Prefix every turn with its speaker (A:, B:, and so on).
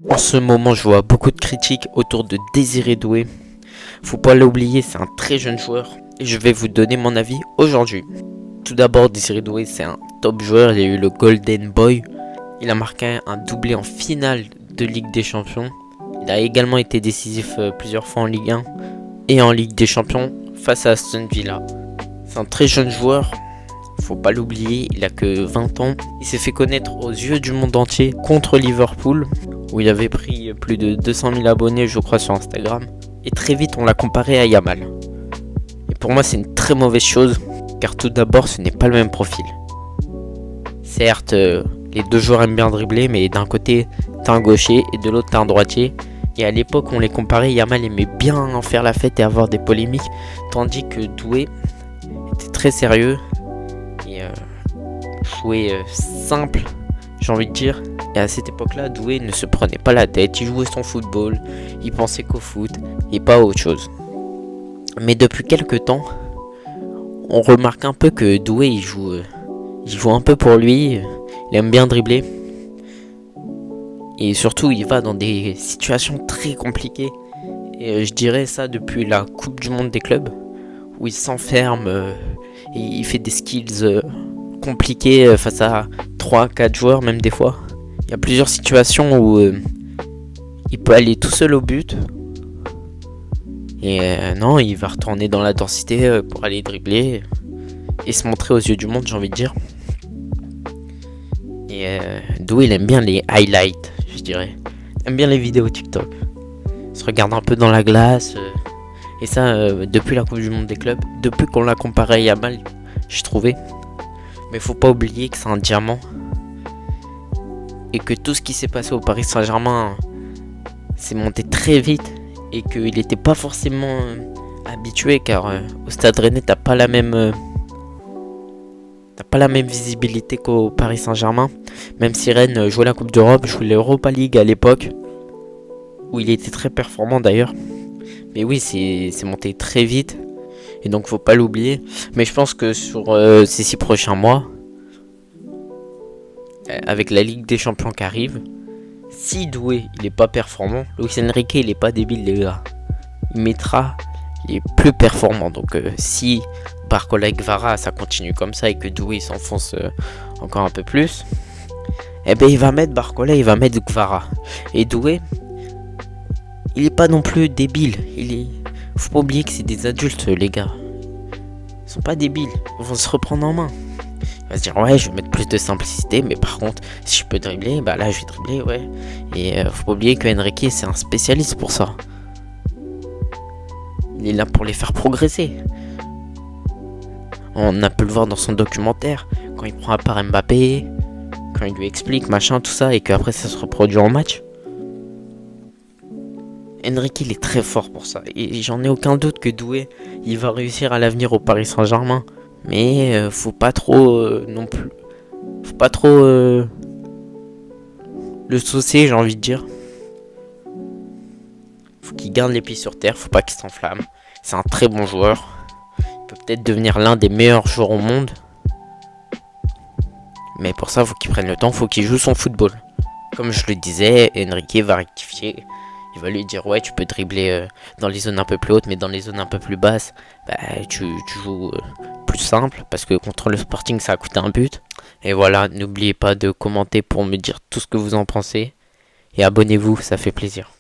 A: En ce moment, je vois beaucoup de critiques autour de Désiré Doué. Faut pas l'oublier, c'est un très jeune joueur et je vais vous donner mon avis aujourd'hui. Tout d'abord, Désiré Doué, c'est un top joueur, il a eu le Golden Boy. Il a marqué un doublé en finale de Ligue des Champions. Il a également été décisif plusieurs fois en Ligue 1 et en Ligue des Champions face à Aston Villa. C'est un très jeune joueur. Faut pas l'oublier, il a que 20 ans. Il s'est fait connaître aux yeux du monde entier contre Liverpool, où il avait pris plus de 200 000 abonnés, je crois, sur Instagram. Et très vite, on l'a comparé à Yamal. Et pour moi, c'est une très mauvaise chose, car tout d'abord, ce n'est pas le même profil. Certes, les deux joueurs aiment bien dribbler, mais d'un côté, t'as un gaucher et de l'autre, t'as un droitier. Et à l'époque, on les comparait, Yamal aimait bien en faire la fête et avoir des polémiques, tandis que Doué était très sérieux et jouait simple, j'ai envie de dire. Et à cette époque-là, Doué ne se prenait pas la tête, il jouait son football, il pensait qu'au foot et pas à autre chose. Mais depuis quelques temps, on remarque un peu que Doué il joue un peu pour lui, il aime bien dribbler. Et surtout, il va dans des situations très compliquées. Et je dirais ça depuis la Coupe du Monde des clubs, où il s'enferme et il fait des skills compliqués face à 3-4 joueurs, même des fois. Il y a plusieurs situations où il peut aller tout seul au but. Et non, il va retourner dans la densité pour aller dribbler et se montrer aux yeux du monde, j'ai envie de dire. Et Doué, il aime bien les highlights, je dirais. Il aime bien les vidéos TikTok. Il se regarde un peu dans la glace. Et ça, depuis la Coupe du Monde des clubs, depuis qu'on l'a comparé à Yamal, j'ai trouvé. Mais faut pas oublier que c'est un diamant. Et que tout ce qui s'est passé au Paris Saint-Germain s'est monté très vite. Et qu'il n'était pas forcément habitué, car au Stade Rennais, t'as pas la même visibilité qu'au Paris Saint-Germain. Même si Rennes jouait la Coupe d'Europe, jouait l'Europa League à l'époque, où il était très performant d'ailleurs. Mais oui, c'est monté très vite. Et donc faut pas l'oublier. Mais je pense que sur ces 6 prochains mois, avec la Ligue des Champions qui arrive, si Doué il est pas performant, Luis Enrique il est pas débile les gars, il mettra les plus performants. Donc si Barcola et Kvara ça continue comme ça et que Doué s'enfonce encore un peu plus, eh ben il va mettre Barcola, il va mettre Kvara. Et Doué, il est pas non plus débile. Faut pas oublier que c'est des adultes les gars. Ils sont pas débiles, ils vont se reprendre en main. Il va se dire ouais, je vais mettre plus de simplicité, mais par contre si je peux dribbler, bah là je vais dribbler, ouais. Et faut pas oublier que Enrique c'est un spécialiste pour ça. Il est là pour les faire progresser. On a pu le voir dans son documentaire, quand il prend à part Mbappé, quand il lui explique machin tout ça et qu'après ça se reproduit en match. Enrique il est très fort pour ça et j'en ai aucun doute que Doué il va réussir à l'avenir au Paris Saint-Germain. Mais faut pas trop non plus. Faut pas trop le saucer, j'ai envie de dire. Faut qu'il garde les pieds sur terre, faut pas qu'il s'enflamme. C'est un très bon joueur. Il peut peut-être devenir l'un des meilleurs joueurs au monde. Mais pour ça, faut qu'il prenne le temps, faut qu'il joue son football. Comme je le disais, Enrique va rectifier. Il va lui dire ouais, tu peux dribbler dans les zones un peu plus hautes, mais dans les zones un peu plus basses, bah, tu joues plus simple, parce que contre le Sporting ça a coûté un but. Et voilà, n'oubliez pas de commenter pour me dire tout ce que vous en pensez. Et abonnez-vous, ça fait plaisir.